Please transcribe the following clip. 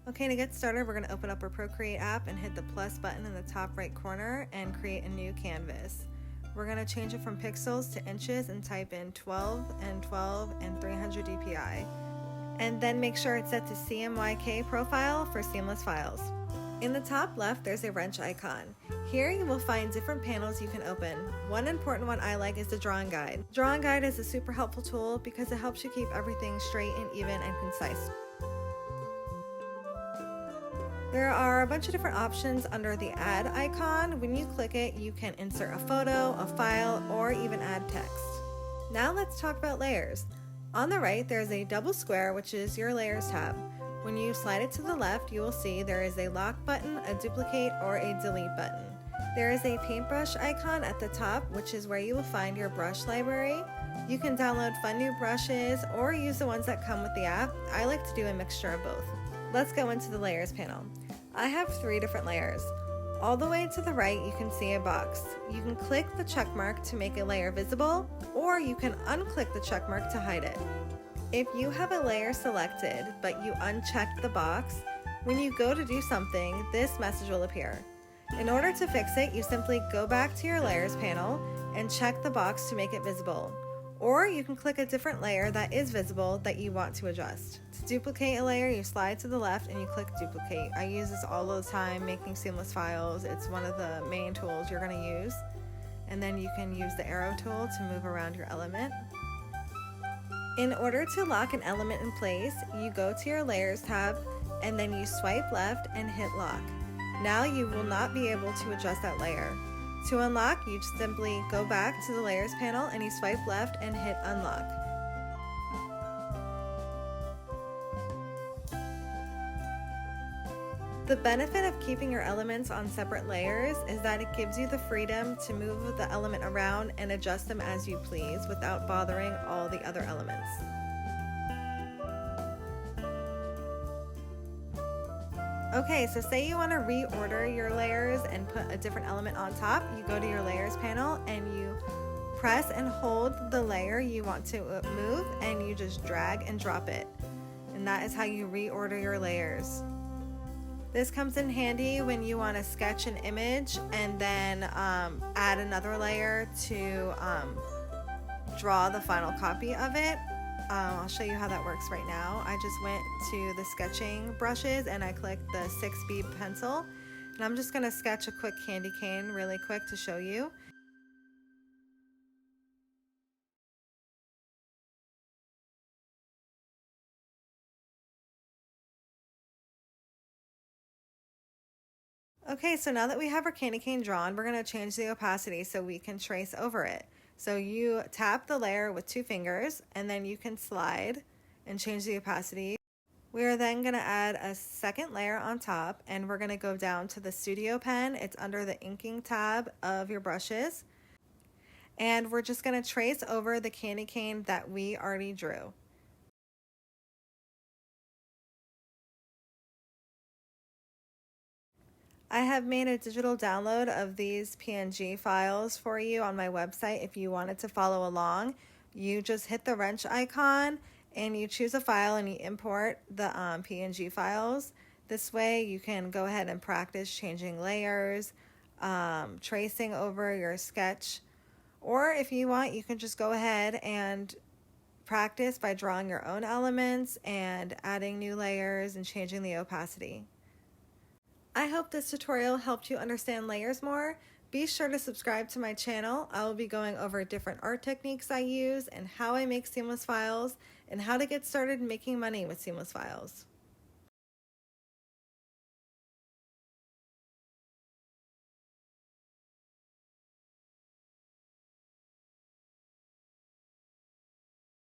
Okay, to get started, we're going to open up our Procreate app and hit the plus button in the top right corner and create a new canvas. We're going to change it from pixels to inches and type in 12 and 12 and 300 dpi. And then make sure it's set to CMYK profile for seamless files. In the top left, there's a wrench icon. Here you will find different panels you can open. One important one I like is the drawing guide. Drawing guide is a super helpful tool because it helps you keep everything straight and even and concise. There are a bunch of different options under the add icon. When you click it, you can insert a photo, a file, or even add text. Now let's talk about layers. On the right, there's a double square, which is your layers tab. When you slide it to the left, you will see there is a lock button, a duplicate, or a delete button. There is a paintbrush icon at the top, which is where you will find your brush library. You can download fun new brushes or use the ones that come with the app. I like to do a mixture of both. Let's go into the layers panel. I have 3 different layers. All the way to the right, you can see a box. You can click the check mark to make a layer visible, or you can unclick the check mark to hide it. If you have a layer selected, but you unchecked the box, when you go to do something, this message will appear. In order to fix it, you simply go back to your layers panel and check the box to make it visible. Or you can click a different layer that is visible that you want to adjust. To duplicate a layer, you slide to the left and you click duplicate. I use this all the time making seamless files. It's one of the main tools you're going to use. And then you can use the arrow tool to move around your element. In order to lock an element in place, you go to your layers tab and then you swipe left and hit lock. Now you will not be able to adjust that layer. To unlock, you simply go back to the layers panel and you swipe left and hit unlock. The benefit of keeping your elements on separate layers is that it gives you the freedom to move the element around and adjust them as you please without bothering all the other elements. Okay, so say you want to reorder your layers and put a different element on top. You go to your layers panel and you press and hold the layer you want to move and you just drag and drop it. And that is how you reorder your layers. This comes in handy when you want to sketch an image and then add another layer to draw the final copy of it. I'll show you how that works right now. I just went to the sketching brushes and I clicked the 6B pencil. And I'm just going to sketch a quick candy cane really quick to show you. Okay, so now that we have our candy cane drawn, we're going to change the opacity so we can trace over it. So you tap the layer with 2 fingers and then you can slide and change the opacity. We are then going to add a second layer on top and we're going to go down to the studio pen. It's under the inking tab of your brushes. And we're just going to trace over the candy cane that we already drew. I have made a digital download of these PNG files for you on my website. If you wanted to follow along, you just hit the wrench icon and you choose a file and you import the PNG files. This way you can go ahead and practice changing layers, tracing over your sketch, or if you want, you can just go ahead and practice by drawing your own elements and adding new layers and changing the opacity. I hope this tutorial helped you understand layers more. Be sure to subscribe to my channel. I will be going over different art techniques I use and how I make seamless files and how to get started making money with seamless files.